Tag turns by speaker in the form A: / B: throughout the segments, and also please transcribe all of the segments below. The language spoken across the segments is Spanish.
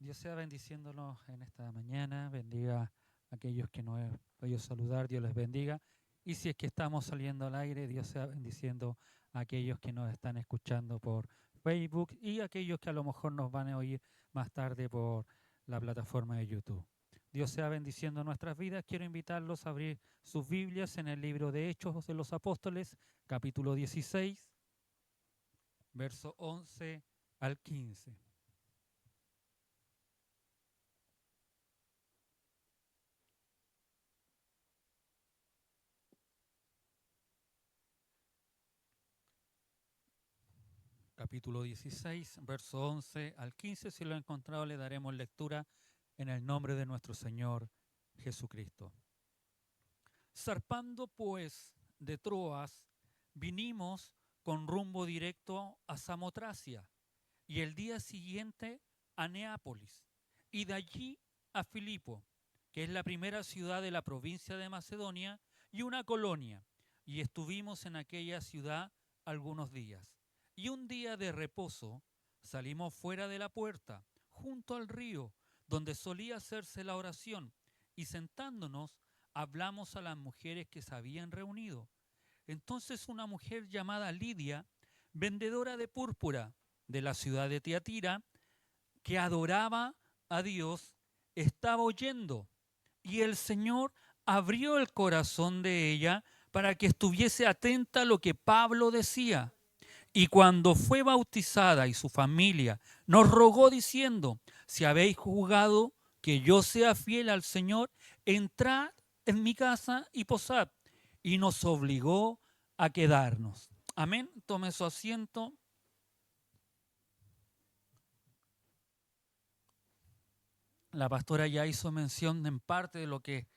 A: Dios sea bendiciéndonos en esta mañana, bendiga a aquellos que no he podido saludar, Dios les bendiga. Y si es que estamos saliendo al aire, Dios sea bendiciendo a aquellos que nos están escuchando por Facebook y aquellos que a lo mejor nos van a oír más tarde por la plataforma de YouTube. Dios sea bendiciendo nuestras vidas. Quiero invitarlos a abrir sus Biblias en el libro de Hechos de los Apóstoles, capítulo 16, verso 11 al 15. Capítulo 16, verso 11 al 15. Si lo ha encontrado, le daremos lectura en el nombre de nuestro Señor Jesucristo. Zarpando pues de Troas, vinimos con rumbo directo a Samotracia y el día siguiente a Neápolis y de allí a Filipo, que es la primera ciudad de la provincia de Macedonia y una colonia, y estuvimos en aquella ciudad algunos días. Y un día de reposo salimos fuera de la puerta, junto al río, donde solía hacerse la oración, y sentándonos hablamos a las mujeres que se habían reunido. Entonces una mujer llamada Lidia, vendedora de púrpura de la ciudad de Tiatira, que adoraba a Dios, estaba oyendo, y el Señor abrió el corazón de ella para que estuviese atenta a lo que Pablo decía. Y cuando fue bautizada y su familia nos rogó diciendo, si habéis juzgado que yo sea fiel al Señor, entrad en mi casa y posad. Y nos obligó a quedarnos. Amén. Tome su asiento. La pastora ya hizo mención en parte de lo que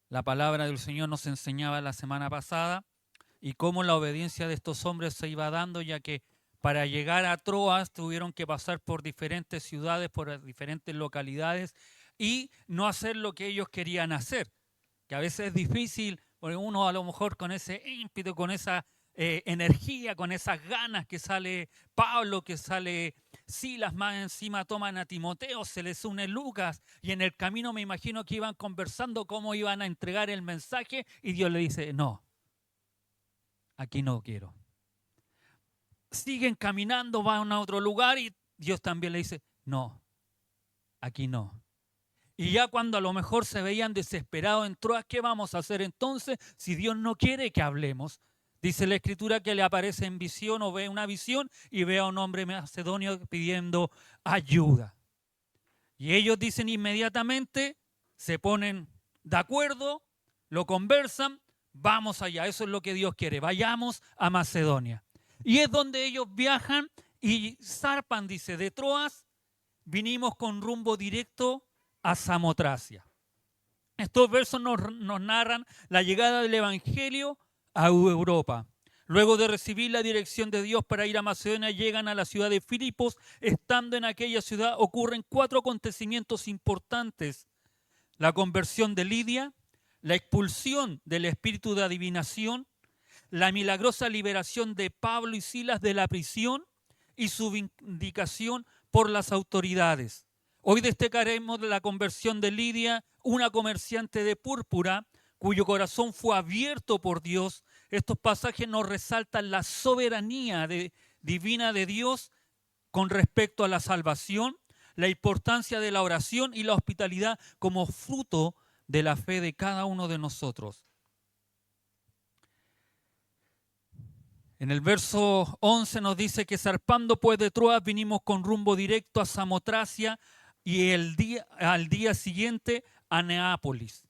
A: la palabra del Señor nos enseñaba la semana pasada y cómo la obediencia de estos hombres se iba dando, ya que para llegar a Troas tuvieron que pasar por diferentes ciudades, por diferentes localidades y no hacer lo que ellos querían hacer, que a veces es difícil, porque uno a lo mejor con ese ímpetu, con esa energía, con esas ganas que sale Pablo, que sale Silas, más encima toman a Timoteo, se les une Lucas, y en el camino me imagino que iban conversando cómo iban a entregar el mensaje, y Dios le dice, no, aquí no quiero. Siguen caminando, van a otro lugar, y Dios también le dice, no, aquí no. Y ya cuando a lo mejor se veían desesperados en Troas, ¿qué vamos a hacer entonces si Dios no quiere que hablemos? Dice la Escritura que le aparece en visión o ve una visión y ve a un hombre macedonio pidiendo ayuda. Y ellos dicen inmediatamente, se ponen de acuerdo, lo conversan, vamos allá. Eso es lo que Dios quiere, vayamos a Macedonia. Y es donde ellos viajan y zarpan, dice, de Troas, vinimos con rumbo directo a Samotracia. Estos versos nos narran la llegada del Evangelio a Europa. Luego de recibir la dirección de Dios para ir a Macedonia, llegan a la ciudad de Filipos. Estando en aquella ciudad ocurren 4 acontecimientos importantes. La conversión de Lidia, la expulsión del espíritu de adivinación, la milagrosa liberación de Pablo y Silas de la prisión y su vindicación por las autoridades. Hoy destacaremos la conversión de Lidia, una comerciante de púrpura cuyo corazón fue abierto por Dios. Estos pasajes nos resaltan la soberanía divina de Dios con respecto a la salvación, la importancia de la oración y la hospitalidad como fruto de la fe de cada uno de nosotros. En el verso 11 nos dice que zarpando pues de Troas vinimos con rumbo directo a Samotracia y al día siguiente a Neápolis.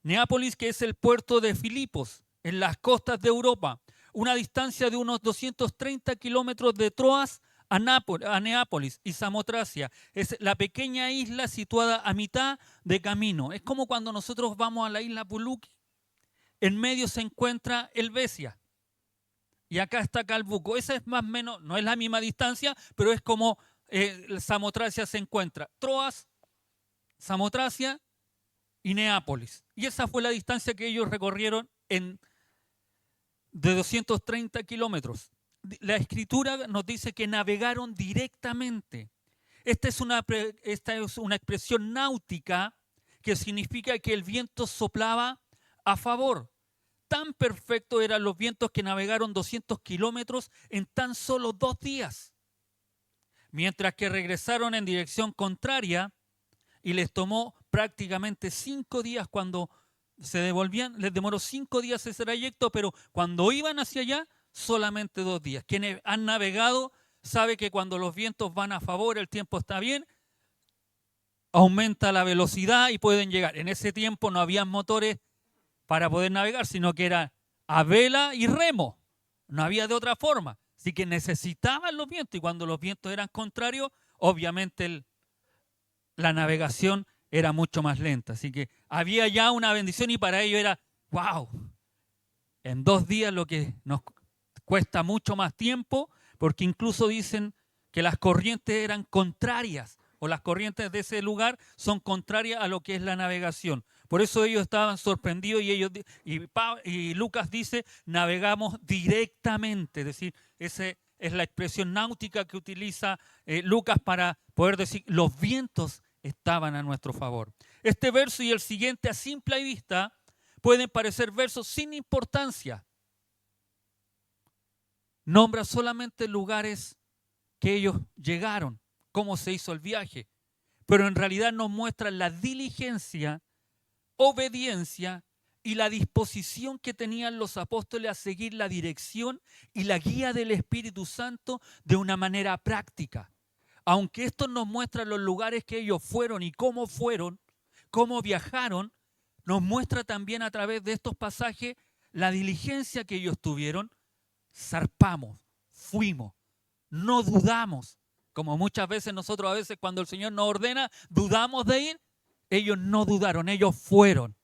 A: Neápolis, que es el puerto de Filipos, en las costas de Europa, una distancia de unos 230 kilómetros de Troas a Neápolis y Samotracia. Es la pequeña isla situada a mitad de camino. Es como cuando nosotros vamos a la isla Puluki, en medio se encuentra Helvecia. Y acá está Calbuco. Esa es más o menos, no es la misma distancia, pero es como Samotracia se encuentra. Troas, Samotracia y Neápolis. Y esa fue la distancia que ellos recorrieron de 230 kilómetros. La Escritura nos dice que navegaron directamente. Esta es una expresión náutica que significa que el viento soplaba a favor. Tan perfectos eran los vientos que navegaron 200 kilómetros en tan solo 2 días. Mientras que regresaron en dirección contraria y les tomó prácticamente 5 días cuando se devolvían, les demoró 5 días ese trayecto, pero cuando iban hacia allá, solamente 2 días. Quienes han navegado saben que cuando los vientos van a favor, el tiempo está bien, aumenta la velocidad y pueden llegar. En ese tiempo no había motores para poder navegar, sino que era a vela y remo. No había de otra forma. Así que necesitaban los vientos y cuando los vientos eran contrarios, obviamente la navegación era mucho más lenta. Así que había ya una bendición y para ellos era, wow, en 2 días lo que nos cuesta mucho más tiempo, porque incluso dicen que las corrientes eran contrarias o las corrientes de ese lugar son contrarias a lo que es la navegación. Por eso ellos estaban sorprendidos y Lucas dice, navegamos directamente. Es decir, esa es la expresión náutica que utiliza Lucas para poder decir, los vientos estaban a nuestro favor. Este verso y el siguiente a simple vista pueden parecer versos sin importancia. Nombra solamente lugares que ellos llegaron, cómo se hizo el viaje, pero en realidad nos muestra la diligencia, obediencia y la disposición que tenían los apóstoles a seguir la dirección y la guía del Espíritu Santo de una manera práctica. Aunque esto nos muestra los lugares que ellos fueron y cómo viajaron, nos muestra también a través de estos pasajes la diligencia que ellos tuvieron. Zarpamos, fuimos, no dudamos. Como muchas veces nosotros a veces cuando el Señor nos ordena, dudamos de ir. Ellos no dudaron, ellos fueron.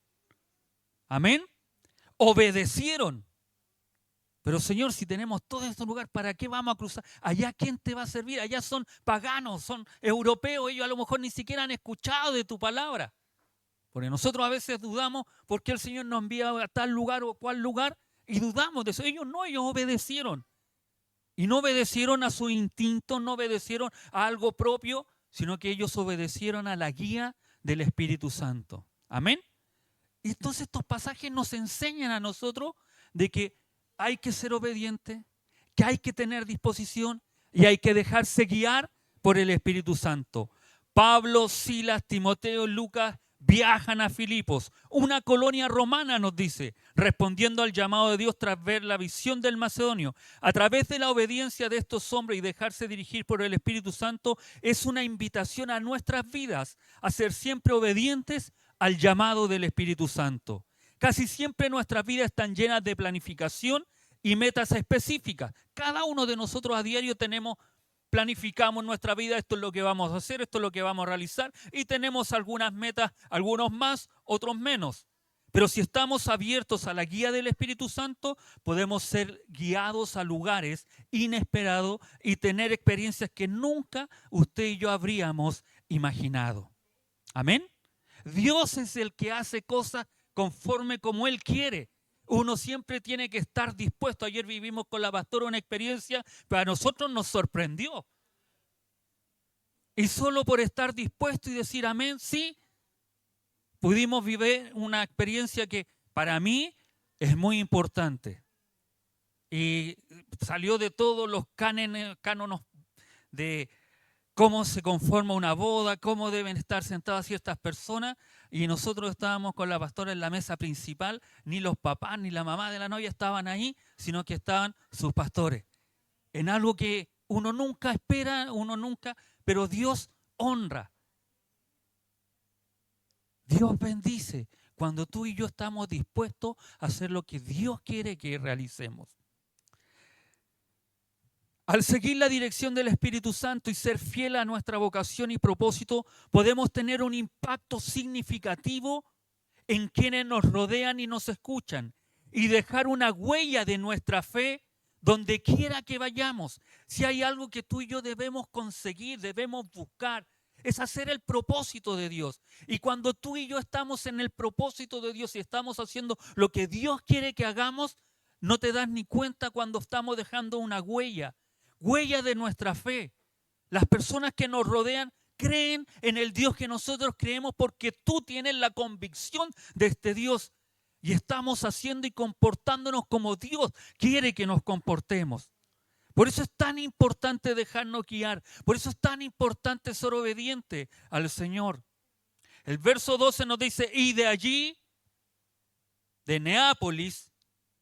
A: Amén. Obedecieron. Pero Señor, si tenemos todo este lugar, ¿para qué vamos a cruzar? Allá, ¿quién te va a servir? Allá son paganos, son europeos, ellos a lo mejor ni siquiera han escuchado de tu palabra. Porque nosotros a veces dudamos por qué el Señor nos envía a tal lugar o cual lugar y dudamos de eso. Ellos no, ellos obedecieron. Y no obedecieron a su instinto, no obedecieron a algo propio, sino que ellos obedecieron a la guía del Espíritu Santo. Amén. Y entonces estos pasajes nos enseñan a nosotros de que hay que ser obediente, que hay que tener disposición y hay que dejarse guiar por el Espíritu Santo. Pablo, Silas, Timoteo, Lucas viajan a Filipos, una colonia romana, nos dice, respondiendo al llamado de Dios tras ver la visión del macedonio. A través de la obediencia de estos hombres y dejarse dirigir por el Espíritu Santo es una invitación a nuestras vidas a ser siempre obedientes al llamado del Espíritu Santo. Casi siempre nuestras vidas están llenas de planificación y metas específicas. Cada uno de nosotros a diario planificamos nuestra vida, esto es lo que vamos a hacer, esto es lo que vamos a realizar y tenemos algunas metas, algunos más, otros menos. Pero si estamos abiertos a la guía del Espíritu Santo, podemos ser guiados a lugares inesperados y tener experiencias que nunca usted y yo habríamos imaginado. Amén. Dios es el que hace cosas conforme como Él quiere. Uno siempre tiene que estar dispuesto. Ayer vivimos con la pastora una experiencia que a nosotros nos sorprendió. Y solo por estar dispuesto y decir amén, sí, pudimos vivir una experiencia que para mí es muy importante. Y salió de todos los cánones de cómo se conforma una boda, cómo deben estar sentadas ciertas personas. Y nosotros estábamos con la pastora en la mesa principal, ni los papás ni la mamá de la novia estaban ahí, sino que estaban sus pastores. En algo que uno nunca espera, pero Dios honra. Dios bendice cuando tú y yo estamos dispuestos a hacer lo que Dios quiere que realicemos. Al seguir la dirección del Espíritu Santo y ser fiel a nuestra vocación y propósito, podemos tener un impacto significativo en quienes nos rodean y nos escuchan y dejar una huella de nuestra fe donde quiera que vayamos. Si hay algo que tú y yo debemos conseguir, debemos buscar, es hacer el propósito de Dios. Y cuando tú y yo estamos en el propósito de Dios y estamos haciendo lo que Dios quiere que hagamos, no te das ni cuenta cuando estamos dejando una huella de nuestra fe. Las personas que nos rodean creen en el Dios que nosotros creemos porque tú tienes la convicción de este Dios y estamos haciendo y comportándonos como Dios quiere que nos comportemos. Por eso es tan importante dejarnos guiar. Por eso es tan importante ser obediente al Señor. El verso 12 nos dice, y de allí, de Neápolis,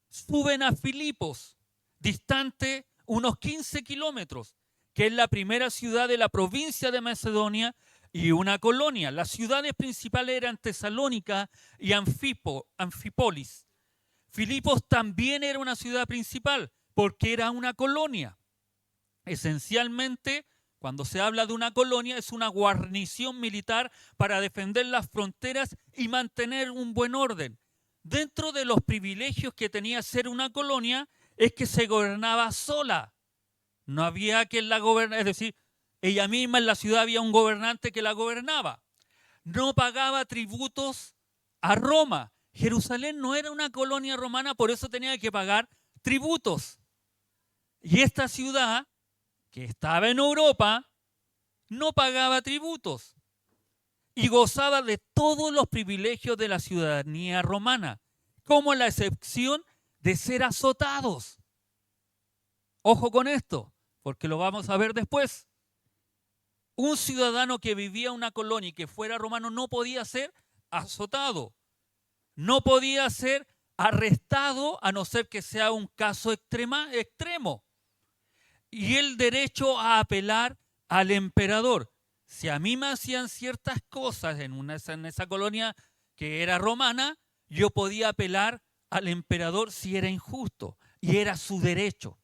A: suben a Filipos, distante unos 15 kilómetros, que es la primera ciudad de la provincia de Macedonia y una colonia. Las ciudades principales eran Tesalónica y Anfípolis. Filipos también era una ciudad principal porque era una colonia. Esencialmente, cuando se habla de una colonia, es una guarnición militar para defender las fronteras y mantener un buen orden. Dentro de los privilegios que tenía ser una colonia es que se gobernaba sola. No había quien la gobernara, es decir, ella misma en la ciudad había un gobernante que la gobernaba. No pagaba tributos a Roma. Jerusalén no era una colonia romana, por eso tenía que pagar tributos. Y esta ciudad, que estaba en Europa, no pagaba tributos y gozaba de todos los privilegios de la ciudadanía romana, como la excepción de ser azotados. Ojo con esto, porque lo vamos a ver después. Un ciudadano que vivía en una colonia y que fuera romano no podía ser azotado, no podía ser arrestado a no ser que sea un caso extremo. Y el derecho a apelar al emperador. Si a mí me hacían ciertas cosas en esa colonia que era romana, yo podía apelar al emperador si era injusto y era su derecho.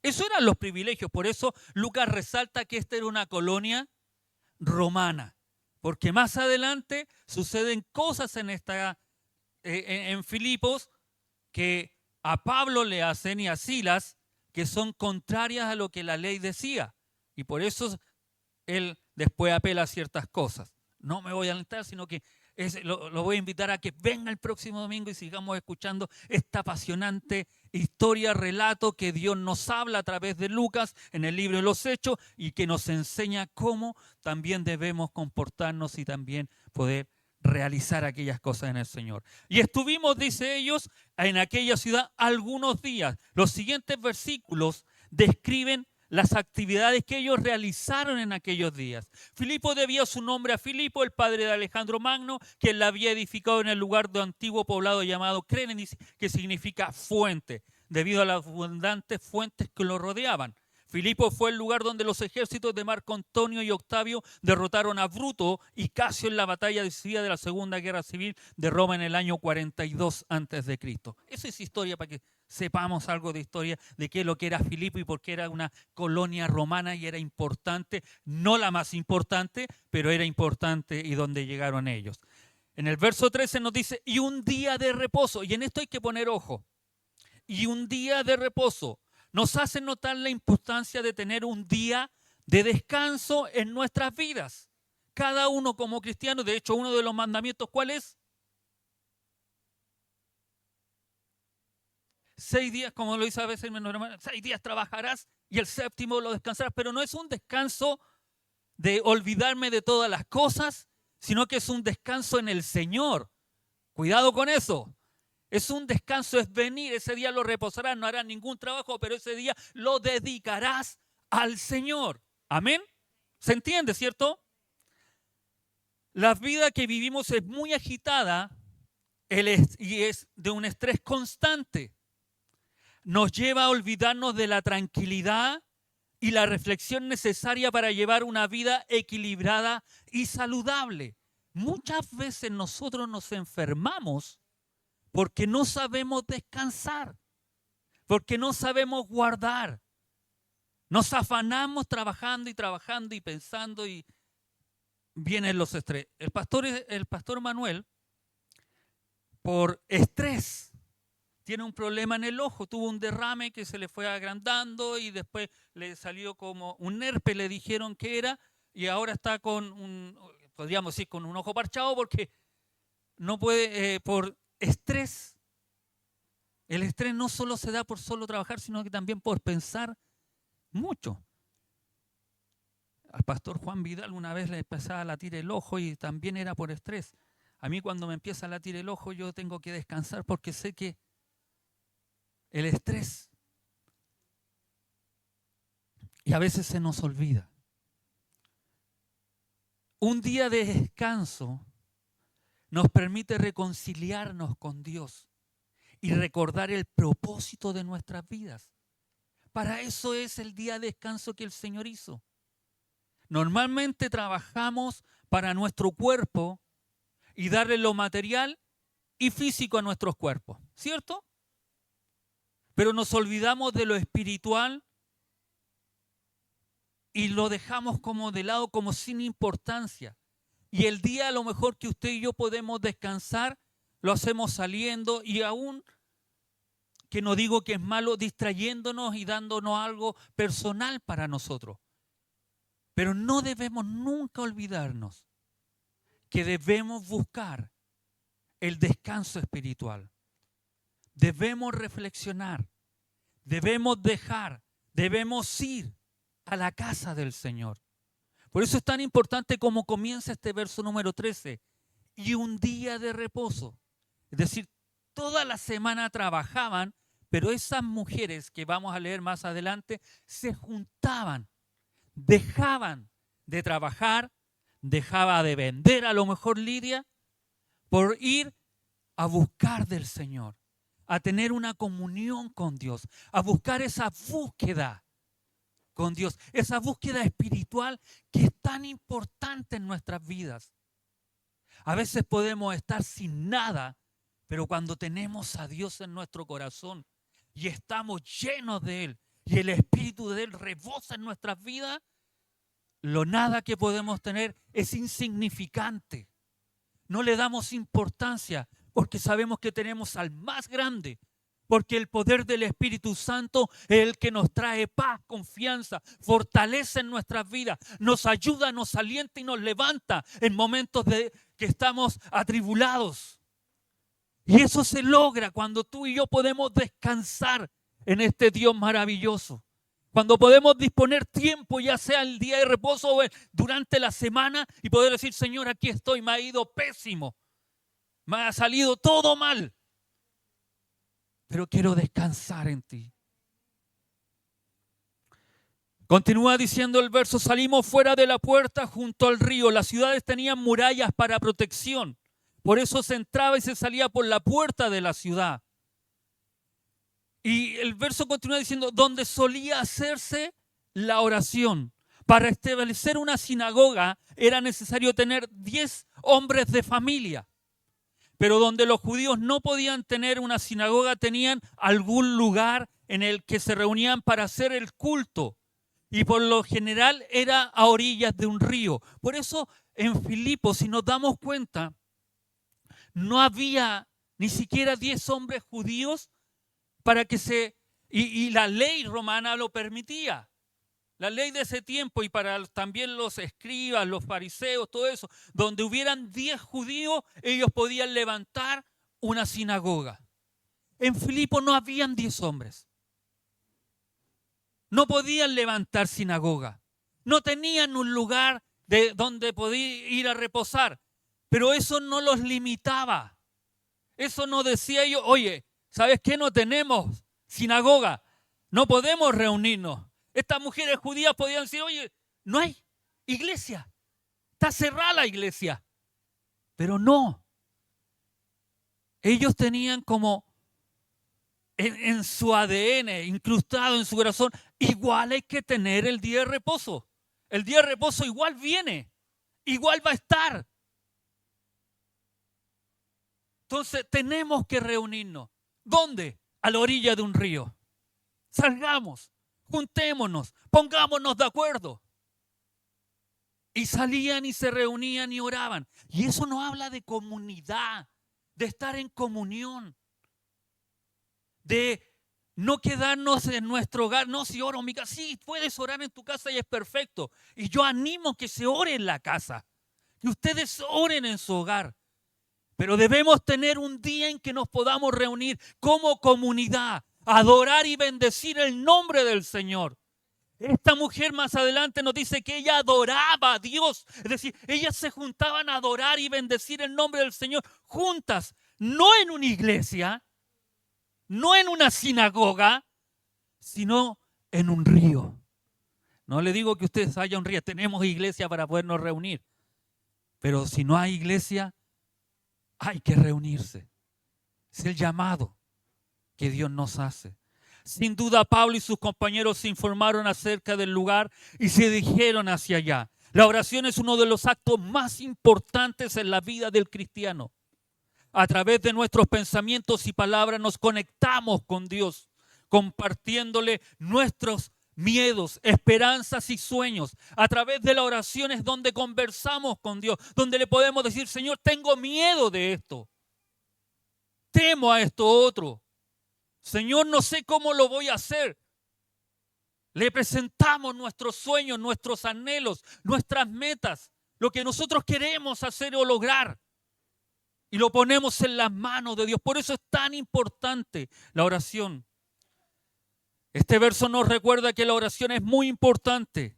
A: Esos eran los privilegios. Por eso Lucas resalta que esta era una colonia romana. Porque más adelante suceden cosas en Filipos que a Pablo le hacen y a Silas que son contrarias a lo que la ley decía. Y por eso él después apela a ciertas cosas. No me voy a alentar, sino que lo voy a invitar a que venga el próximo domingo y sigamos escuchando esta apasionante historia, relato que Dios nos habla a través de Lucas en el libro de los Hechos y que nos enseña cómo también debemos comportarnos y también poder realizar aquellas cosas en el Señor. Y estuvimos, dice ellos, en aquella ciudad algunos días. Los siguientes versículos describen las actividades que ellos realizaron en aquellos días. Filipo debía su nombre a Filipo, el padre de Alejandro Magno, quien la había edificado en el lugar de antiguo poblado llamado Crénenis, que significa fuente, debido a las abundantes fuentes que lo rodeaban. Filipo fue el lugar donde los ejércitos de Marco Antonio y Octavio derrotaron a Bruto y Casio en la batalla decisiva de la Segunda Guerra Civil de Roma en el año 42 a.C. Esa es historia para que sepamos algo de historia de qué es lo que era Filipo y por qué era una colonia romana y era importante, no la más importante, pero era importante y donde llegaron ellos. En el verso 13 nos dice, y un día de reposo, y en esto hay que poner ojo, y un día de reposo. Nos hace notar la importancia de tener un día de descanso en nuestras vidas. Cada uno como cristiano, de hecho, uno de los mandamientos, ¿cuál es? 6 días, como lo dice a veces mi hermano, 6 días trabajarás y el séptimo lo descansarás, pero no es un descanso de olvidarme de todas las cosas, sino que es un descanso en el Señor. Cuidado con eso. Es un descanso, es venir, ese día lo reposarás, no harás ningún trabajo, pero ese día lo dedicarás al Señor. Amén. ¿Se entiende, cierto? La vida que vivimos es muy agitada y es de un estrés constante. Nos lleva a olvidarnos de la tranquilidad y la reflexión necesaria para llevar una vida equilibrada y saludable. Muchas veces nosotros nos enfermamos porque no sabemos descansar, porque no sabemos guardar. Nos afanamos trabajando y pensando y vienen los estrés. El pastor Manuel, por estrés, tiene un problema en el ojo, tuvo un derrame que se le fue agrandando y después le salió como un herpes, le dijeron que era, y ahora está podríamos decir, con un ojo parchado porque no puede, por estrés. El estrés no solo se da por solo trabajar, sino que también por pensar mucho. Al pastor Juan Vidal una vez le empezaba a latir el ojo y también era por estrés. A mí cuando me empieza a latir el ojo yo tengo que descansar porque sé que el estrés, y a veces se nos olvida. Un día de descanso nos permite reconciliarnos con Dios y recordar el propósito de nuestras vidas. Para eso es el día de descanso que el Señor hizo. Normalmente trabajamos para nuestro cuerpo y darle lo material y físico a nuestros cuerpos, ¿cierto? Pero nos olvidamos de lo espiritual y lo dejamos como de lado, como sin importancia. Y el día a lo mejor que usted y yo podemos descansar, lo hacemos saliendo y aún, que no digo que es malo, distrayéndonos y dándonos algo personal para nosotros. Pero no debemos nunca olvidarnos que debemos buscar el descanso espiritual. Debemos reflexionar, debemos debemos ir a la casa del Señor. Por eso es tan importante como comienza este verso número 13. Y un día de reposo. Es decir, toda la semana trabajaban, pero esas mujeres que vamos a leer más adelante se juntaban, dejaban de trabajar, dejaba de vender a lo mejor Lidia por ir a buscar del Señor, a tener una comunión con Dios, a buscar esa búsqueda con Dios, esa búsqueda espiritual que es tan importante en nuestras vidas. A veces podemos estar sin nada, pero cuando tenemos a Dios en nuestro corazón y estamos llenos de Él y el Espíritu de Él rebosa en nuestras vidas, lo nada que podemos tener es insignificante. No le damos importancia porque sabemos que tenemos al más grande. Porque el poder del Espíritu Santo es el que nos trae paz, confianza, fortalece en nuestras vidas, nos ayuda, nos alienta y nos levanta en momentos de que estamos atribulados. Y eso se logra cuando tú y yo podemos descansar en este Dios maravilloso. Cuando podemos disponer tiempo, ya sea el día de reposo o durante la semana, y poder decir, Señor, aquí estoy, me ha ido pésimo, me ha salido todo mal, pero quiero descansar en ti. Continúa diciendo el verso, salimos fuera de la puerta junto al río. Las ciudades tenían murallas para protección. Por eso se entraba y se salía por la puerta de la ciudad. Y el verso continúa diciendo, donde solía hacerse la oración. Para establecer una sinagoga era necesario tener 10 hombres de familia. Pero donde los judíos no podían tener una sinagoga, tenían algún lugar en el que se reunían para hacer el culto. Y por lo general era a orillas de un río. Por eso en Filipos, si nos damos cuenta, no había ni siquiera 10 hombres judíos para que y la ley romana lo permitía. La ley de ese tiempo y para también los escribas, los fariseos, todo eso, donde hubieran 10 judíos, ellos podían levantar una sinagoga. En Filipos no habían 10 hombres. No podían levantar sinagoga. No tenían un lugar donde podían ir a reposar. Pero eso no los limitaba. Eso no decía yo, oye, ¿sabes qué? No tenemos sinagoga. No podemos reunirnos. Estas mujeres judías podían decir, oye, no hay iglesia. Está cerrada la iglesia. Pero no. Ellos tenían como en su ADN, incrustado en su corazón, igual hay que tener el día de reposo. El día de reposo igual viene, igual va a estar. Entonces tenemos que reunirnos. ¿Dónde? A la orilla de un río. Salgamos, juntémonos, pongámonos de acuerdo. Y salían y se reunían y oraban. Y eso no habla de comunidad, de estar en comunión. De no quedarnos en nuestro hogar. No, si oro en mi casa. Sí, puedes orar en tu casa y es perfecto. Y yo animo que se ore en la casa. Que ustedes oren en su hogar. Pero debemos tener un día en que nos podamos reunir como comunidad, adorar y bendecir el nombre del Señor. Esta mujer más adelante nos dice que ella adoraba a Dios. Es decir, ellas se juntaban a adorar y bendecir el nombre del Señor juntas, no en una iglesia, no en una sinagoga, sino en un río. No le digo que ustedes haya un río, tenemos iglesia para podernos reunir. Pero si no hay iglesia, hay que reunirse. Es el llamado que Dios nos hace. Sin duda, Pablo y sus compañeros se informaron acerca del lugar y se dirigieron hacia allá. La oración es uno de los actos más importantes en la vida del cristiano. A través de nuestros pensamientos y palabras nos conectamos con Dios, compartiéndole nuestros miedos, esperanzas y sueños. A través de la oración es donde conversamos con Dios, donde le podemos decir, Señor, tengo miedo de esto. Temo a esto otro. Señor, no sé cómo lo voy a hacer. Le presentamos nuestros sueños, nuestros anhelos, nuestras metas, lo que nosotros queremos hacer o lograr. Y lo ponemos en las manos de Dios. Por eso es tan importante la oración. Este verso nos recuerda que la oración es muy importante.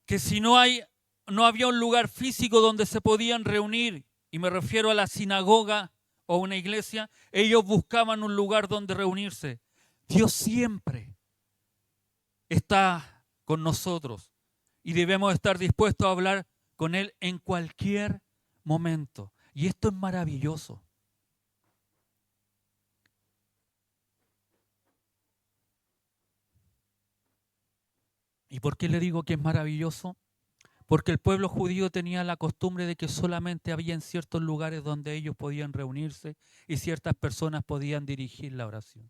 A: Que si no había un lugar físico donde se podían reunir, y me refiero a la sinagoga o una iglesia, ellos buscaban un lugar donde reunirse. Dios siempre está con nosotros y debemos estar dispuestos a hablar con Él en cualquier momento. Y esto es maravilloso. ¿Y por qué le digo que es maravilloso? Porque el pueblo judío tenía la costumbre de que solamente había en ciertos lugares donde ellos podían reunirse y ciertas personas podían dirigir la oración.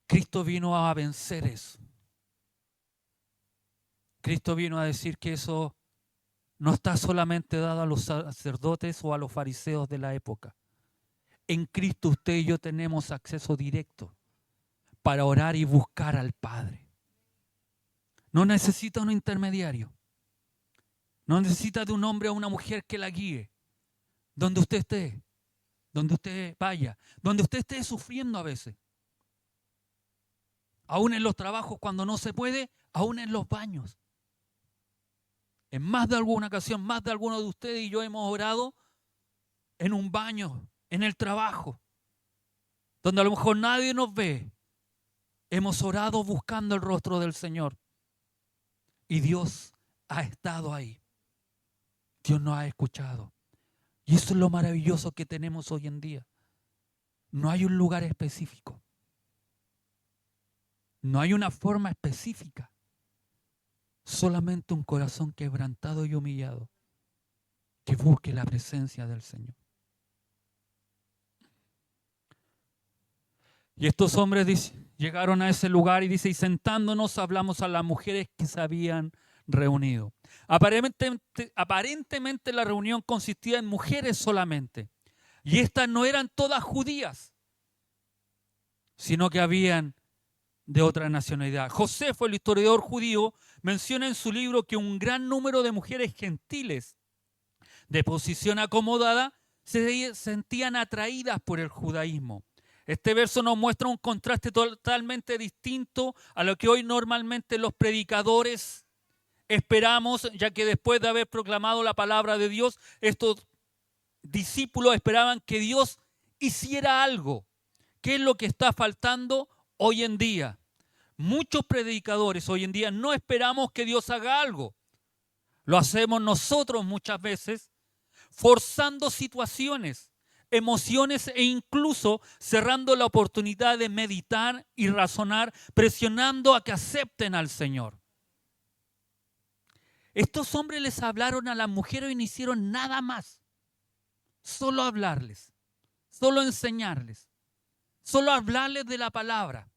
A: Cristo vino a vencer eso. Cristo vino a decir que eso no está solamente dado a los sacerdotes o a los fariseos de la época. En Cristo usted y yo tenemos acceso directo para orar y buscar al Padre. No necesita un intermediario. No necesita de un hombre o una mujer que la guíe. Donde usted esté, donde usted vaya, donde usted esté sufriendo a veces. Aún en los trabajos cuando no se puede, aún en los baños. En más de alguna ocasión, más de alguno de ustedes y yo hemos orado en un baño, en el trabajo, donde a lo mejor nadie nos ve. Hemos orado buscando el rostro del Señor. Y Dios ha estado ahí. Dios nos ha escuchado. Y eso es lo maravilloso que tenemos hoy en día. No hay un lugar específico. No hay una forma específica. Solamente un corazón quebrantado y humillado que busque la presencia del Señor. Y estos hombres llegaron a ese lugar y dice, y sentándonos hablamos a las mujeres que se habían reunido. Aparentemente la reunión consistía en mujeres solamente. Y estas no eran todas judías, sino que habían de otra nacionalidad. Josefo, el historiador judío, menciona en su libro que un gran número de mujeres gentiles de posición acomodada se sentían atraídas por el judaísmo. Este verso nos muestra un contraste totalmente distinto a lo que hoy normalmente los predicadores esperamos, ya que después de haber proclamado la palabra de Dios, estos discípulos esperaban que Dios hiciera algo. ¿Qué es lo que está faltando hoy en día? Muchos predicadores hoy en día no esperamos que Dios haga algo. Lo hacemos nosotros muchas veces, forzando situaciones, emociones e incluso cerrando la oportunidad de meditar y razonar, presionando a que acepten al Señor. Estos hombres les hablaron a las mujeres y no hicieron nada más. Solo hablarles, solo enseñarles, solo hablarles de la palabra.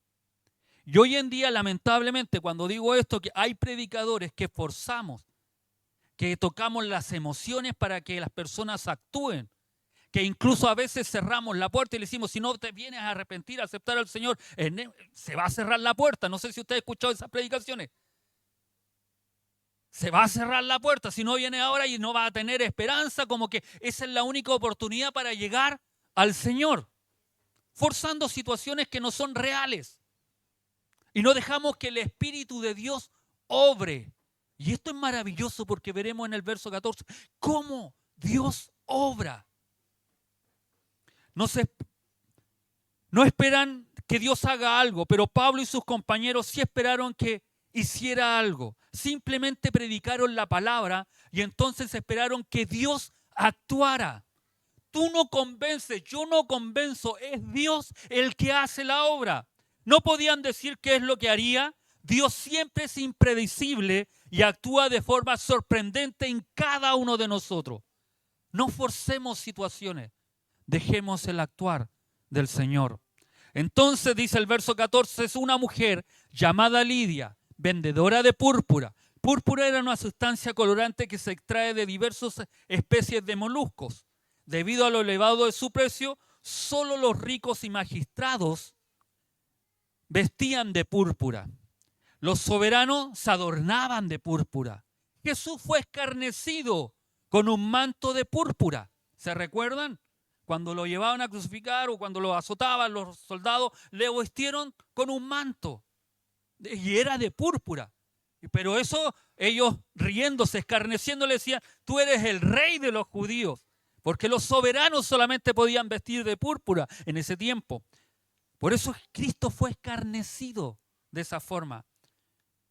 A: Y hoy en día, lamentablemente, cuando digo esto, que hay predicadores que forzamos, que tocamos las emociones para que las personas actúen, que incluso a veces cerramos la puerta y le decimos, si no te vienes a arrepentir, a aceptar al Señor, se va a cerrar la puerta. No sé si usted ha escuchado esas predicaciones. Se va a cerrar la puerta si no viene ahora y no va a tener esperanza, como que esa es la única oportunidad para llegar al Señor. forzando situaciones que no son reales. Y no dejamos que el Espíritu de Dios obre. Y esto es maravilloso porque veremos en el verso 14 cómo Dios obra. No esperan que Dios haga algo, pero Pablo y sus compañeros sí esperaron que hiciera algo. Simplemente predicaron la palabra y entonces esperaron que Dios actuara. Tú no convences, yo no convenzo, es Dios el que hace la obra. No podían decir qué es lo que haría. Dios siempre es impredecible y actúa de forma sorprendente en cada uno de nosotros. No forcemos situaciones, dejemos el actuar del Señor. Entonces dice el verso 14, es una mujer llamada Lidia, vendedora de púrpura. Púrpura era una sustancia colorante que se extrae de diversas especies de moluscos. Debido a lo elevado de su precio, solo los ricos y magistrados vestían de púrpura. Los soberanos se adornaban de púrpura. Jesús fue escarnecido con un manto de púrpura. ¿Se recuerdan? Cuando lo llevaban a crucificar o cuando lo azotaban los soldados, le vistieron con un manto. Y era de púrpura. Pero eso ellos riéndose, escarneciendo, le decían, tú eres el rey de los judíos. Porque los soberanos solamente podían vestir de púrpura en ese tiempo. Por eso Cristo fue escarnecido de esa forma.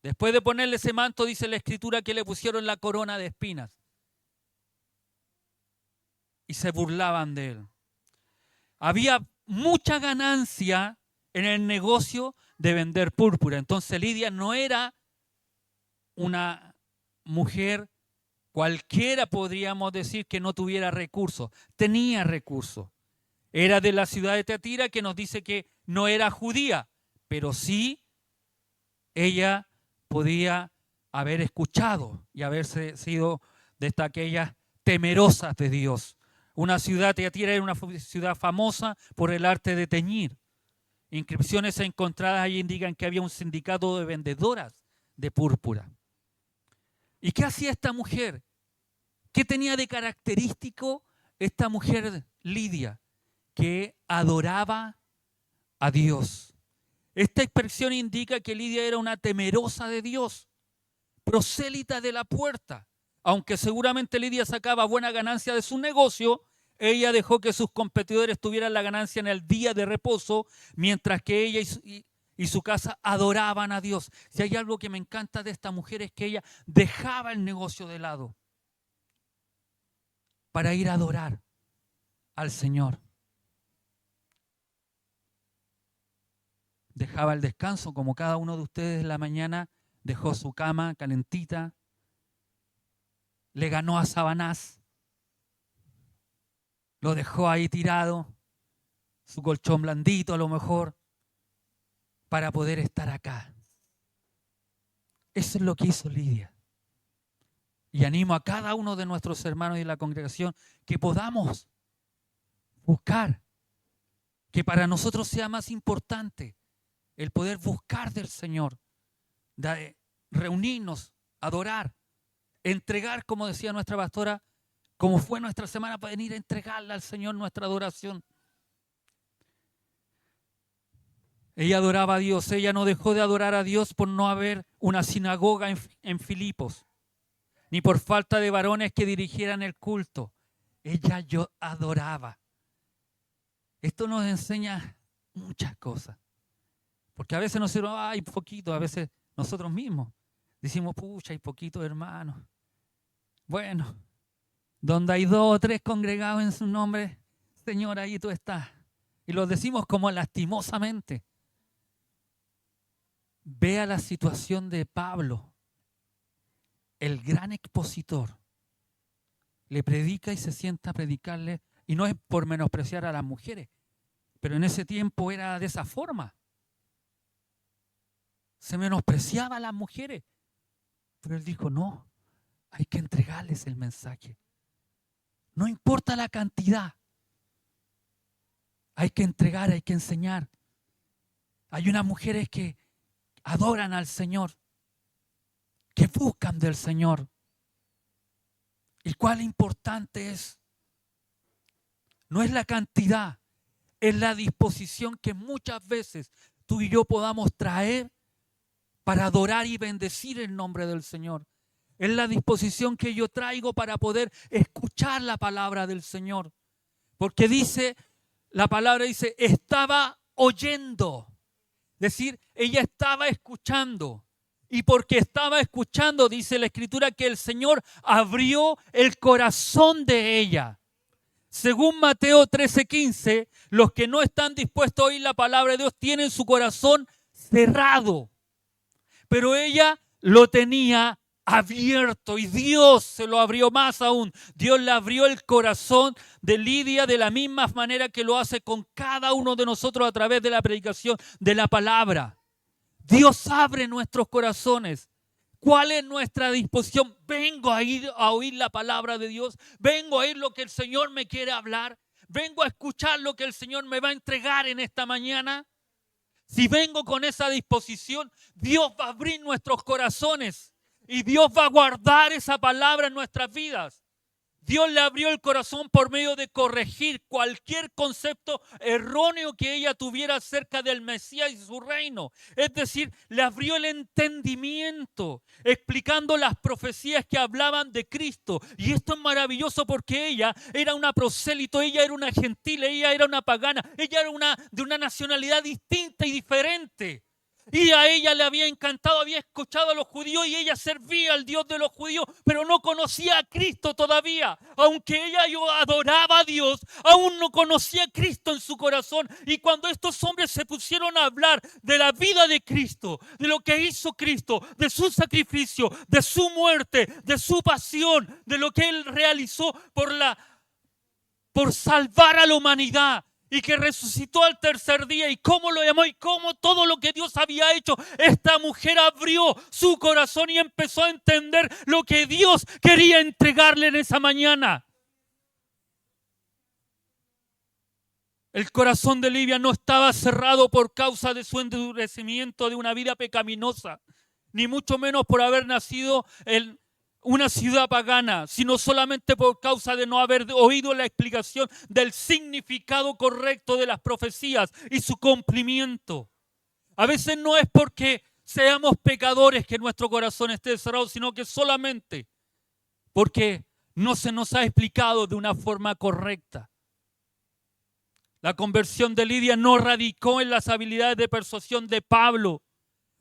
A: Después de ponerle ese manto, dice la Escritura que le pusieron la corona de espinas. Y se burlaban de él. Había mucha ganancia en el negocio de vender púrpura. Entonces Lidia no era una mujer cualquiera, podríamos decir, que no tuviera recursos. Tenía recursos. Era de la ciudad de Tiatira, que nos dice que no era judía, pero sí ella podía haber escuchado y haberse sido de aquellas temerosas de Dios. Una ciudad, Tiatira era una ciudad famosa por el arte de teñir. Inscripciones encontradas ahí indican que había un sindicato de vendedoras de púrpura. ¿Y qué hacía esta mujer? ¿Qué tenía de característico esta mujer Lidia? Que adoraba a Dios. Esta expresión indica que Lidia era una temerosa de Dios, prosélita de la puerta. Aunque seguramente Lidia sacaba buena ganancia de su negocio, ella dejó que sus competidores tuvieran la ganancia en el día de reposo, mientras que ella y su casa adoraban a Dios. Si hay algo que me encanta de esta mujer es que ella dejaba el negocio de lado para ir a adorar al Señor. Dejaba el descanso, como cada uno de ustedes en la mañana dejó su cama calentita, le ganó a Sabanás, lo dejó ahí tirado, su colchón blandito a lo mejor, para poder estar acá. Eso es lo que hizo Lidia. Y animo a cada uno de nuestros hermanos de la congregación que podamos buscar, que para nosotros sea más importante el poder buscar del Señor, de reunirnos, adorar, entregar, como decía nuestra pastora, como fue nuestra semana, para venir a entregarle al Señor nuestra adoración. Ella adoraba a Dios, ella no dejó de adorar a Dios por no haber una sinagoga en Filipos, ni por falta de varones que dirigieran el culto. Ella adoraba. Esto nos enseña muchas cosas. Porque a veces nosotros, hay poquito, a veces nosotros mismos decimos, pucha, hay poquito, hermanos. Bueno, donde hay 2 o 3 congregados en su nombre, Señor, ahí tú estás. Y lo decimos como lastimosamente. Vea la situación de Pablo, el gran expositor. Le predica y se sienta a predicarle, y no es por menospreciar a las mujeres, pero en ese tiempo era de esa forma. Se menospreciaba a las mujeres. Pero él dijo, no, hay que entregarles el mensaje. No importa la cantidad. Hay que entregar, hay que enseñar. Hay unas mujeres que adoran al Señor, que buscan del Señor. Y cuál importante es, no es la cantidad, es la disposición que muchas veces tú y yo podamos traer para adorar y bendecir el nombre del Señor. Es la disposición que yo traigo para poder escuchar la palabra del Señor. Porque dice, la palabra dice, estaba oyendo. Es decir, ella estaba escuchando. Y porque estaba escuchando, dice la Escritura, que el Señor abrió el corazón de ella. Según Mateo 13:15, los que no están dispuestos a oír la palabra de Dios tienen su corazón cerrado. Pero ella lo tenía abierto y Dios se lo abrió más aún. Dios le abrió el corazón de Lidia de la misma manera que lo hace con cada uno de nosotros a través de la predicación de la palabra. Dios abre nuestros corazones. ¿Cuál es nuestra disposición? Vengo a ir a oír la palabra de Dios. Vengo a oír lo que el Señor me quiere hablar. Vengo a escuchar lo que el Señor me va a entregar en esta mañana. Si vengo con esa disposición, Dios va a abrir nuestros corazones y Dios va a guardar esa palabra en nuestras vidas. Dios le abrió el corazón por medio de corregir cualquier concepto erróneo que ella tuviera acerca del Mesías y su reino. Es decir, le abrió el entendimiento, explicando las profecías que hablaban de Cristo. Y esto es maravilloso porque ella era una prosélito, ella era una gentil, ella era una pagana, ella era de una nacionalidad distinta y diferente. Y a ella le había encantado, había escuchado a los judíos y ella servía al Dios de los judíos, pero no conocía a Cristo todavía. Aunque ella adoraba a Dios, aún no conocía a Cristo en su corazón. Y cuando estos hombres se pusieron a hablar de la vida de Cristo, de lo que hizo Cristo, de su sacrificio, de su muerte, de su pasión, de lo que Él realizó por salvar a la humanidad, y que resucitó al tercer día, y cómo lo llamó, y cómo todo lo que Dios había hecho, esta mujer abrió su corazón y empezó a entender lo que Dios quería entregarle en esa mañana. El corazón de Lidia no estaba cerrado por causa de su endurecimiento de una vida pecaminosa, ni mucho menos por haber nacido en una ciudad pagana, sino solamente por causa de no haber oído la explicación del significado correcto de las profecías y su cumplimiento. A veces no es porque seamos pecadores que nuestro corazón esté cerrado, sino que solamente porque no se nos ha explicado de una forma correcta. La conversión de Lidia no radicó en las habilidades de persuasión de Pablo,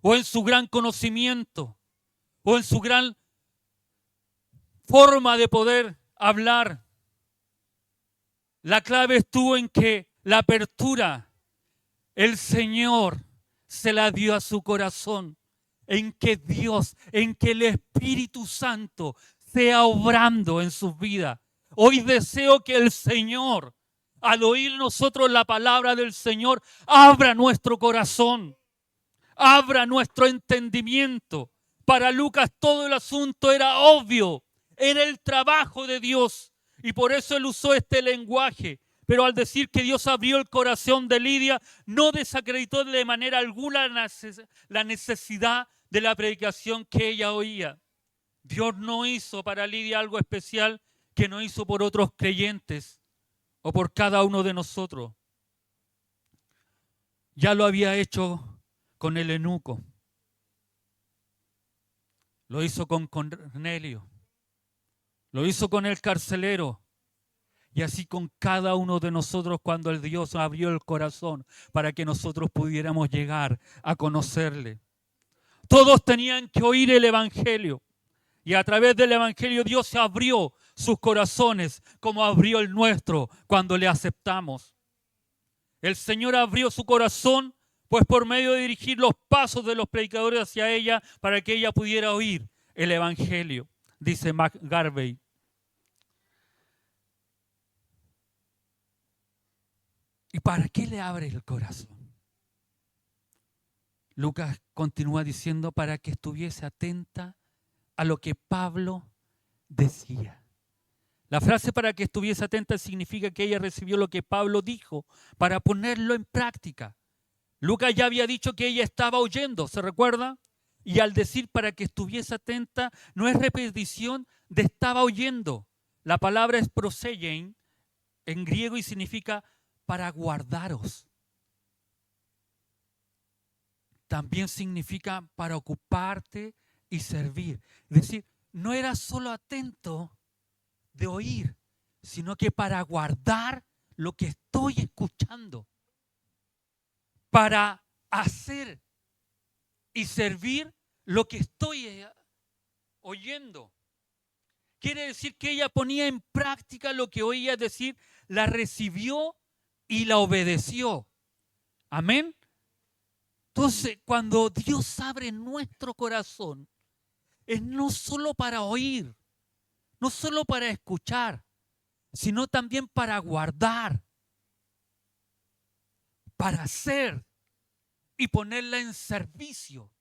A: o en su gran conocimiento, o en su gran forma de poder hablar. La clave estuvo en que la apertura, el Señor se la dio a su corazón, en que Dios, en que el Espíritu Santo sea obrando en sus vidas. Hoy deseo que el Señor, al oír nosotros la palabra del Señor, abra nuestro corazón, abra nuestro entendimiento. Para Lucas todo el asunto era obvio. Era el trabajo de Dios y por eso él usó este lenguaje. Pero al decir que Dios abrió el corazón de Lidia, no desacreditó de manera alguna la necesidad de la predicación que ella oía. Dios no hizo para Lidia algo especial que no hizo por otros creyentes o por cada uno de nosotros. Ya lo había hecho con el eunuco. Lo hizo con Cornelio. Lo hizo con el carcelero y así con cada uno de nosotros cuando el Dios abrió el corazón para que nosotros pudiéramos llegar a conocerle. Todos tenían que oír el Evangelio y a través del Evangelio Dios se abrió sus corazones como abrió el nuestro cuando le aceptamos. El Señor abrió su corazón pues por medio de dirigir los pasos de los predicadores hacia ella para que ella pudiera oír el Evangelio, dice McGarvey. ¿Y para qué le abre el corazón? Lucas continúa diciendo para que estuviese atenta a lo que Pablo decía. La frase para que estuviese atenta significa que ella recibió lo que Pablo dijo para ponerlo en práctica. Lucas ya había dicho que ella estaba oyendo, ¿se recuerda? Y al decir para que estuviese atenta, no es repetición de estaba oyendo. La palabra es prosegein en griego y significa para guardaros. También significa para ocuparte y servir. Es decir, no era solo atento de oír, sino que para guardar lo que estoy escuchando, para hacer y servir lo que estoy oyendo. Quiere decir que ella ponía en práctica lo que oía, es decir, la recibió y la obedeció. Amén. Entonces, cuando Dios abre nuestro corazón, es no solo para oír, no solo para escuchar, sino también para guardar, para hacer y ponerla en servicio,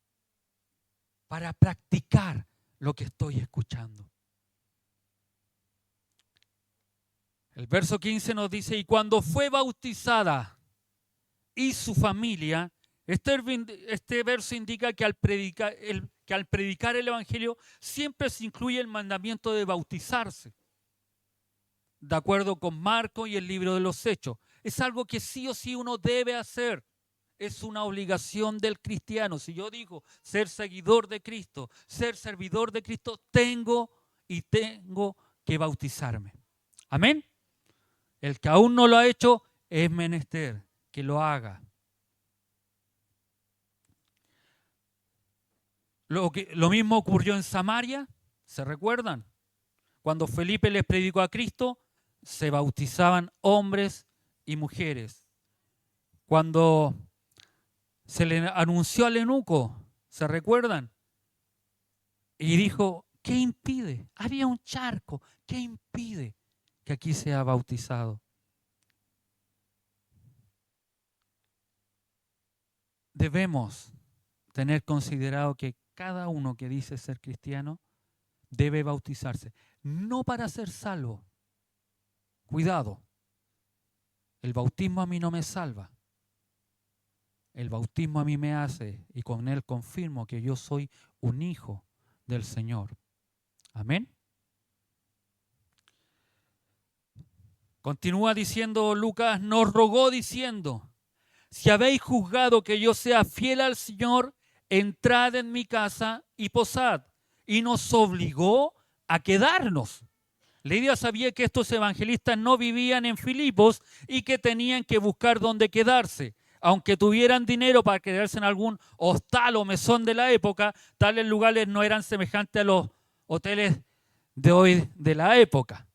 A: para practicar lo que estoy escuchando. El verso 15 nos dice, y cuando fue bautizada y su familia, este verso indica que al predicar el Evangelio siempre se incluye el mandamiento de bautizarse, de acuerdo con Marcos y el libro de los Hechos. Es algo que sí o sí uno debe hacer. Es una obligación del cristiano. Si yo digo ser seguidor de Cristo, ser servidor de Cristo, tengo que bautizarme. Amén. El que aún no lo ha hecho, es menester que lo haga. Lo mismo ocurrió en Samaria, ¿se recuerdan? Cuando Felipe les predicó a Cristo, se bautizaban hombres y mujeres. Cuando se le anunció al eunuco, ¿se recuerdan? Y dijo, ¿qué impide? Había un charco, ¿qué impide que aquí sea bautizado? Debemos tener considerado que cada uno que dice ser cristiano debe bautizarse, no para ser salvo. Cuidado, el bautismo a mí no me salva. El bautismo a mí me hace y con él confirmo que yo soy un hijo del Señor. Amén. Continúa diciendo Lucas, nos rogó diciendo, si habéis juzgado que yo sea fiel al Señor, entrad en mi casa y posad. Y nos obligó a quedarnos. Lidia sabía que estos evangelistas no vivían en Filipos y que tenían que buscar dónde quedarse. Aunque tuvieran dinero para quedarse en algún hostal o mesón de la época, tales lugares no eran semejantes a los hoteles de hoy de la época.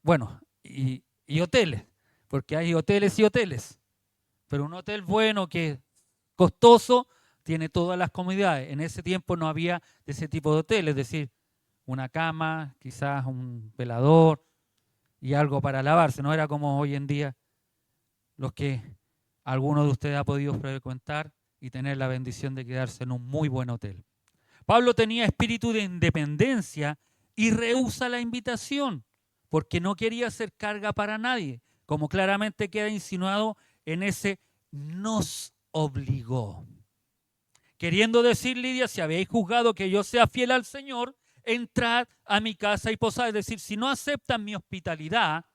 A: Bueno, y hoteles, porque hay hoteles y hoteles. Pero un hotel bueno, que es costoso, tiene todas las comodidades. En ese tiempo no había de ese tipo de hoteles, es decir, una cama, quizás un velador y algo para lavarse. No era como hoy en día los que alguno de ustedes ha podido frecuentar y tener la bendición de quedarse en un muy buen hotel. Pablo tenía espíritu de independencia y rehúsa la invitación porque no quería ser carga para nadie, como claramente queda insinuado en ese nos obligó. Queriendo decir, Lidia, si habéis juzgado que yo sea fiel al Señor, entrad a mi casa y posad. Es decir, si no aceptan mi hospitalidad,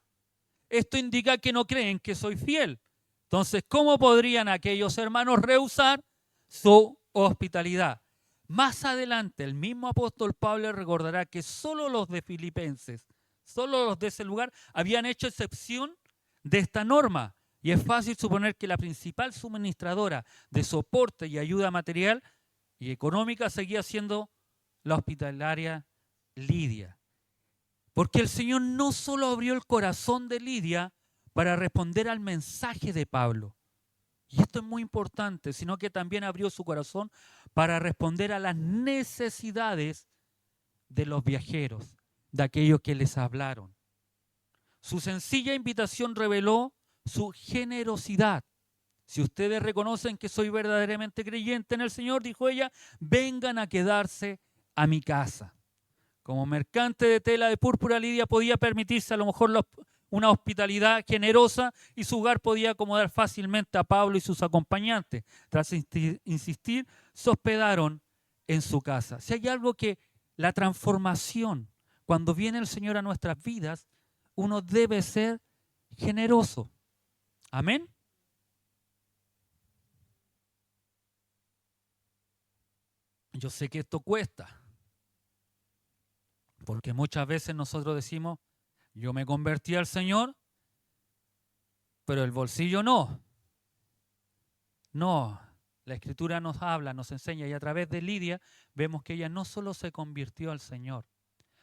A: esto indica que no creen que soy fiel. Entonces, ¿cómo podrían aquellos hermanos rehusar su hospitalidad? Más adelante, el mismo apóstol Pablo recordará que solo los de Filipenses, solo los de ese lugar, habían hecho excepción de esta norma. Y es fácil suponer que la principal suministradora de soporte y ayuda material y económica seguía siendo la hospitalaria Lidia. Porque el Señor no solo abrió el corazón de Lidia para responder al mensaje de Pablo, y esto es muy importante, sino que también abrió su corazón para responder a las necesidades de los viajeros, de aquellos que les hablaron. Su sencilla invitación reveló su generosidad. Si ustedes reconocen que soy verdaderamente creyente en el Señor, dijo ella, vengan a quedarse a mi casa. Como mercante de tela de púrpura, Lidia podía permitirse a lo mejor una hospitalidad generosa y su hogar podía acomodar fácilmente a Pablo y sus acompañantes. Tras insistir, se hospedaron en su casa. Si hay algo que la transformación, cuando viene el Señor a nuestras vidas, uno debe ser generoso. Amén. Yo sé que esto cuesta, porque muchas veces nosotros decimos, yo me convertí al Señor, pero el bolsillo no. No, la Escritura nos habla, nos enseña, y a través de Lidia vemos que ella no solo se convirtió al Señor,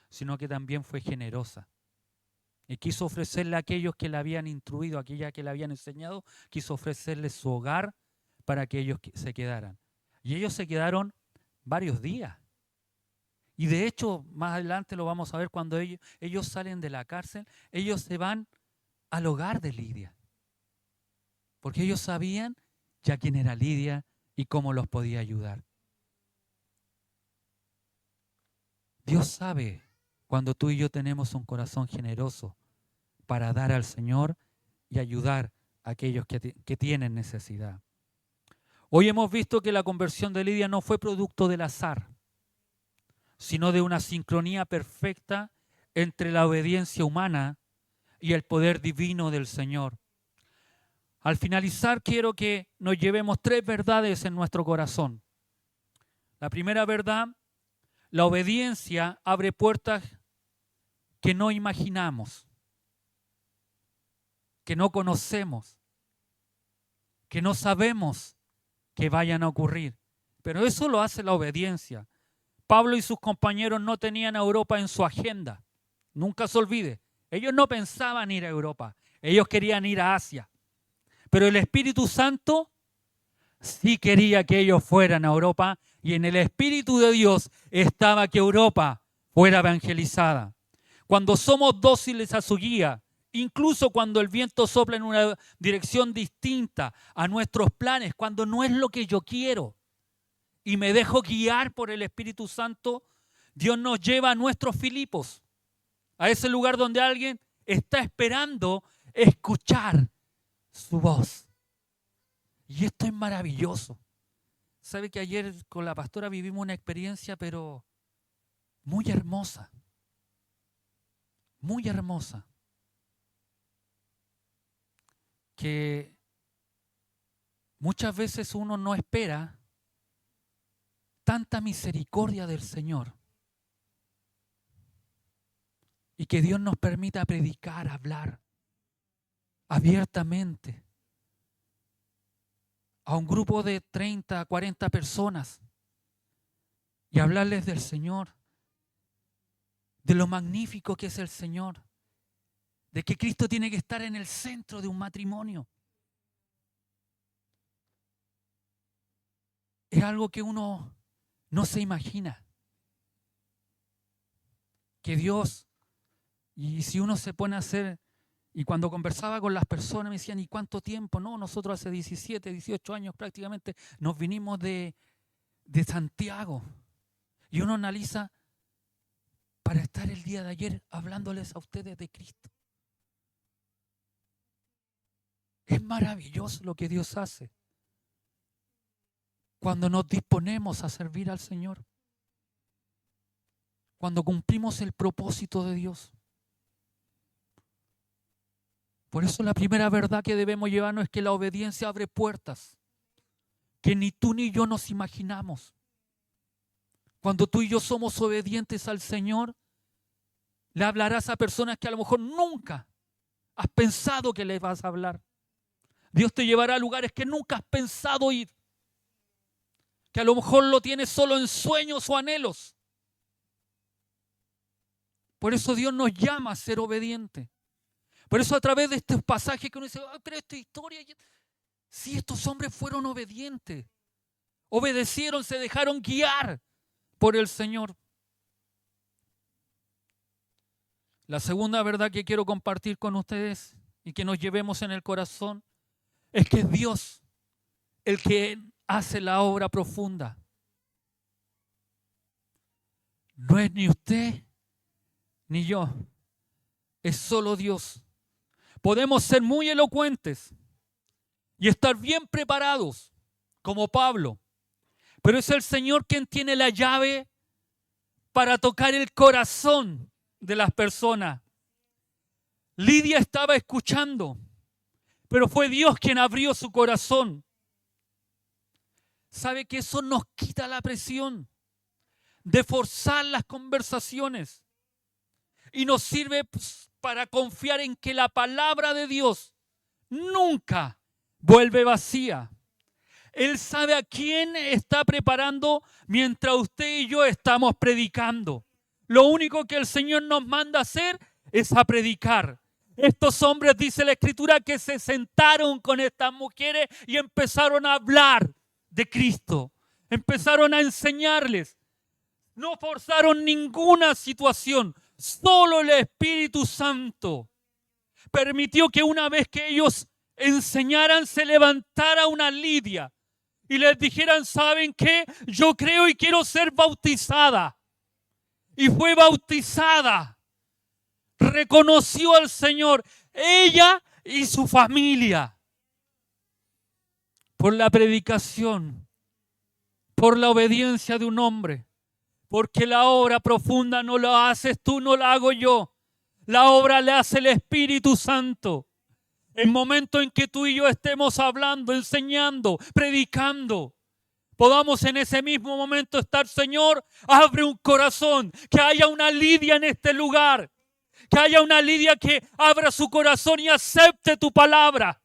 A: sino que también fue generosa. Y quiso ofrecerle a aquellos que la habían instruido, a aquellas que le habían enseñado, quiso ofrecerle su hogar para que ellos se quedaran. Y ellos se quedaron varios días. Y de hecho, más adelante lo vamos a ver, cuando ellos salen de la cárcel, ellos se van al hogar de Lidia. Porque ellos sabían ya quién era Lidia y cómo los podía ayudar. Dios sabe cuando tú y yo tenemos un corazón generoso para dar al Señor y ayudar a aquellos que tienen necesidad. Hoy hemos visto que la conversión de Lidia no fue producto del azar, sino de una sincronía perfecta entre la obediencia humana y el poder divino del Señor. Al finalizar, quiero que nos llevemos 3 verdades en nuestro corazón. La primera verdad: la obediencia abre puertas que no imaginamos, que no conocemos, que no sabemos que vayan a ocurrir. Pero eso lo hace la obediencia. Pablo y sus compañeros no tenían a Europa en su agenda. Nunca se olvide. Ellos no pensaban ir a Europa. Ellos querían ir a Asia. Pero el Espíritu Santo sí quería que ellos fueran a Europa, y en el Espíritu de Dios estaba que Europa fuera evangelizada. Cuando somos dóciles a su guía, incluso cuando el viento sopla en una dirección distinta a nuestros planes, cuando no es lo que yo quiero, y me dejo guiar por el Espíritu Santo, Dios nos lleva a nuestros Filipos, a ese lugar donde alguien está esperando escuchar su voz. Y esto es maravilloso. Sabe que ayer con la pastora vivimos una experiencia, pero muy hermosa. Muy hermosa. Que muchas veces uno no espera tanta misericordia del Señor. Y que Dios nos permita predicar, hablar abiertamente a un grupo de 30, 40 personas y hablarles del Señor, de lo magnífico que es el Señor, de que Cristo tiene que estar en el centro de un matrimonio. Es algo que uno no se imagina. Que Dios, y si uno se pone a hacer, y cuando conversaba con las personas me decían, ¿y cuánto tiempo? No, nosotros hace 17, 18 años prácticamente nos vinimos de Santiago. Y uno analiza para estar el día de ayer hablándoles a ustedes de Cristo. Es maravilloso lo que Dios hace cuando nos disponemos a servir al Señor, cuando cumplimos el propósito de Dios. Por eso la primera verdad que debemos llevarnos es que la obediencia abre puertas que ni tú ni yo nos imaginamos. Cuando tú y yo somos obedientes al Señor, le hablarás a personas que a lo mejor nunca has pensado que les vas a hablar. Dios te llevará a lugares que nunca has pensado ir, que a lo mejor lo tienes solo en sueños o anhelos. Por eso Dios nos llama a ser obedientes. Por eso a través de estos pasajes que uno dice, pero esta historia, si estos hombres fueron obedientes, obedecieron, se dejaron guiar por el Señor. La segunda verdad que quiero compartir con ustedes y que nos llevemos en el corazón es que es Dios el que hace la obra profunda. No es ni usted ni yo, es solo Dios. Podemos ser muy elocuentes y estar bien preparados, como Pablo, pero es el Señor quien tiene la llave para tocar el corazón de las personas. Lidia estaba escuchando, pero fue Dios quien abrió su corazón. ¿Sabe que eso nos quita la presión de forzar las conversaciones? Y nos sirve para confiar en que la palabra de Dios nunca vuelve vacía. Él sabe a quién está preparando mientras usted y yo estamos predicando. Lo único que el Señor nos manda hacer es a predicar. Estos hombres, dice la Escritura, que se sentaron con estas mujeres y empezaron a hablar de Cristo. Empezaron a enseñarles. No forzaron ninguna situación. Solo el Espíritu Santo permitió que una vez que ellos enseñaran, se levantara una Lidia y les dijeran, ¿saben qué? Yo creo y quiero ser bautizada. Y fue bautizada. Reconoció al Señor, ella y su familia, por la predicación, por la obediencia de un hombre. Porque la obra profunda no la haces tú, no la hago yo. La obra la hace el Espíritu Santo. El momento en que tú y yo estemos hablando, enseñando, predicando, podamos en ese mismo momento estar, Señor, abre un corazón, que haya una Lidia en este lugar, que haya una Lidia que abra su corazón y acepte tu palabra.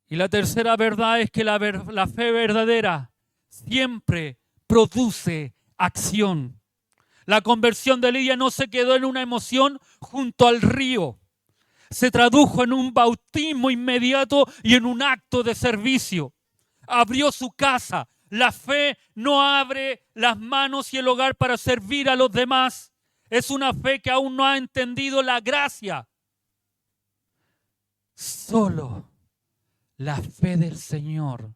A: Y la tercera verdad es que la fe verdadera siempre produce acción. La conversión de Lidia no se quedó en una emoción junto al río. Se tradujo en un bautismo inmediato y en un acto de servicio. Abrió su casa. La fe no abre las manos y el hogar para servir a los demás. Es una fe que aún no ha entendido la gracia. Solo la fe del Señor,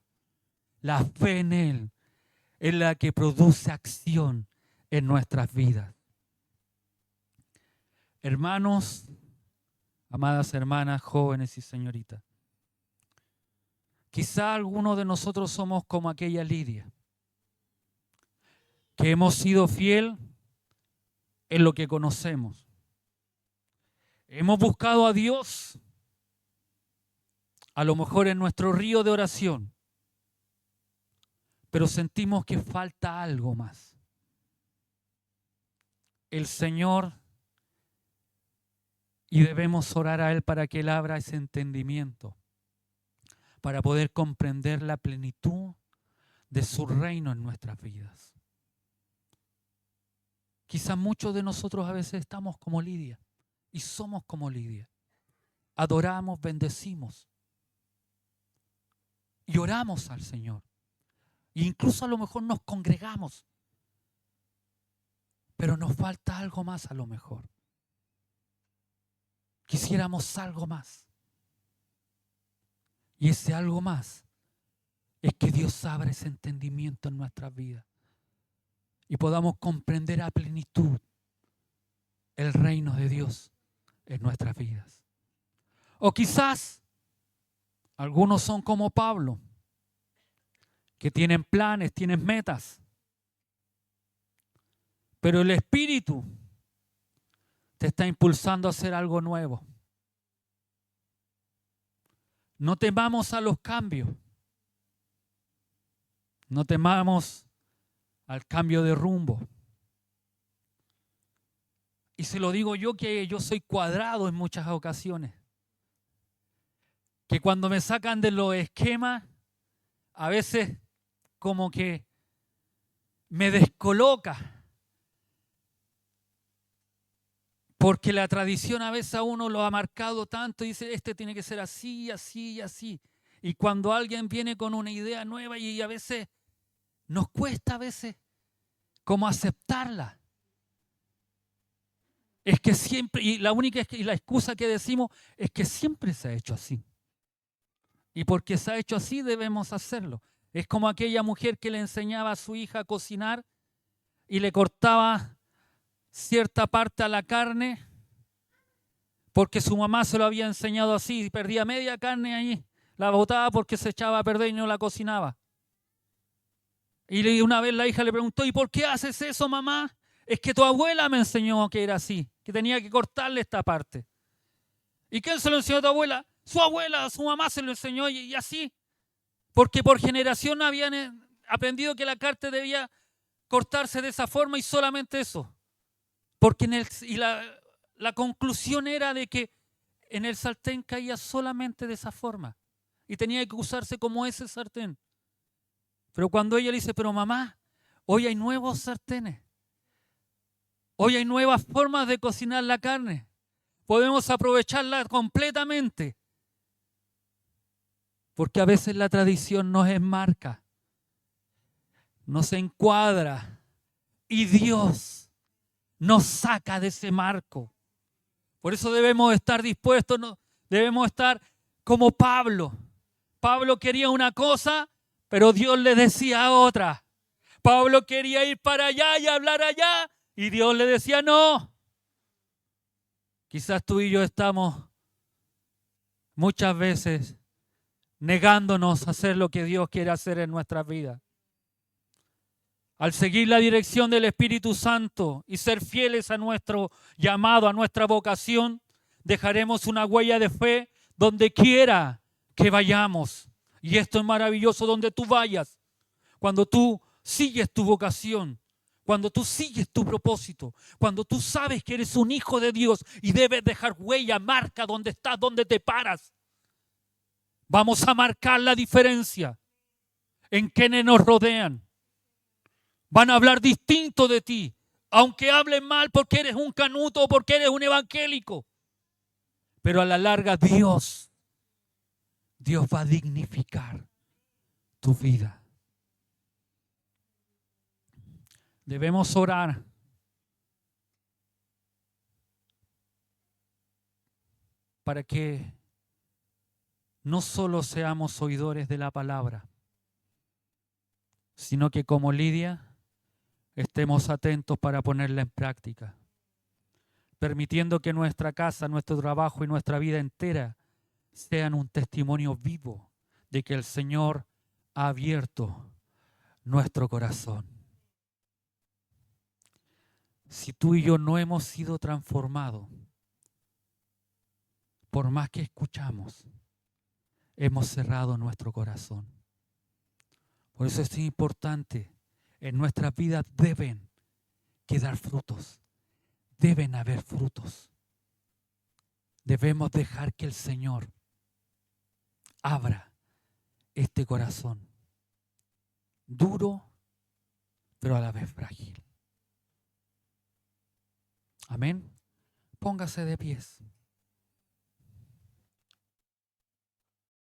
A: la fe en Él, es la que produce acción en nuestras vidas. Hermanos, amadas hermanas, jóvenes y señoritas, quizá algunos de nosotros somos como aquella Lidia, que hemos sido fiel en lo que conocemos. Hemos buscado a Dios, a lo mejor en nuestro río de oración, pero sentimos que falta algo más. El Señor, y debemos orar a Él para que Él abra ese entendimiento, para poder comprender la plenitud de su reino en nuestras vidas. Quizás muchos de nosotros a veces estamos como Lidia y somos como Lidia. Adoramos, bendecimos y oramos al Señor. E incluso a lo mejor nos congregamos, pero nos falta algo más a lo mejor. Quisiéramos algo más. Y ese algo más es que Dios abra ese entendimiento en nuestras vidas y podamos comprender a plenitud el reino de Dios en nuestras vidas. O quizás algunos son como Pablo, que tienen planes, tienen metas, pero el Espíritu te está impulsando a hacer algo nuevo. No temamos a los cambios. No temamos al cambio de rumbo. Y se lo digo yo, que yo soy cuadrado en muchas ocasiones. Que cuando me sacan de los esquemas, a veces como que me descoloca. Porque la tradición a veces a uno lo ha marcado tanto y dice, este tiene que ser así, así y así. Y cuando alguien viene con una idea nueva y a veces nos cuesta a veces como aceptarla. Es que siempre, y la única y la excusa que decimos es que siempre se ha hecho así. Y porque se ha hecho así debemos hacerlo. Es como aquella mujer que le enseñaba a su hija a cocinar y le cortaba cierta parte a la carne porque su mamá se lo había enseñado así y perdía media carne ahí, la botaba porque se echaba a perder y no la cocinaba. Y una vez la hija le preguntó, ¿y por qué haces eso, mamá? Es que tu abuela me enseñó que era así, que tenía que cortarle esta parte. ¿Y quién se lo enseñó a tu abuela? Su abuela, su mamá se lo enseñó y así. Porque por generación habían aprendido que la carne debía cortarse de esa forma y solamente eso. Porque la conclusión era de que en el sartén caía solamente de esa forma. Y tenía que usarse como ese sartén. Pero cuando ella le dice, pero mamá, hoy hay nuevos sartenes. Hoy hay nuevas formas de cocinar la carne. Podemos aprovecharla completamente. Porque a veces la tradición nos enmarca, nos encuadra y Dios nos saca de ese marco. Por eso debemos estar dispuestos, debemos estar como Pablo. Pablo quería una cosa, pero Dios le decía otra. Pablo quería ir para allá y hablar allá, y Dios le decía no. Quizás tú y yo estamos muchas veces negándonos a hacer lo que Dios quiere hacer en nuestras vidas. Al seguir la dirección del Espíritu Santo y ser fieles a nuestro llamado, a nuestra vocación, dejaremos una huella de fe donde quiera que vayamos. Y esto es maravilloso donde tú vayas. Cuando tú sigues tu vocación, cuando tú sigues tu propósito, cuando tú sabes que eres un hijo de Dios y debes dejar huella, marca donde estás, donde te paras. Vamos a marcar la diferencia en quienes nos rodean. Van a hablar distinto de ti, aunque hablen mal porque eres un canuto o porque eres un evangélico. Pero a la larga Dios va a dignificar tu vida. Debemos orar para que no solo seamos oidores de la palabra, sino que como Lidia estemos atentos para ponerla en práctica, permitiendo que nuestra casa, nuestro trabajo y nuestra vida entera sean un testimonio vivo de que el Señor ha abierto nuestro corazón. Si tú y yo no hemos sido transformados, por más que escuchamos, hemos cerrado nuestro corazón. Por eso es importante, en nuestras vidas deben quedar frutos, deben haber frutos. Debemos dejar que el Señor abra este corazón, duro, pero a la vez frágil. Amén. Póngase de pies.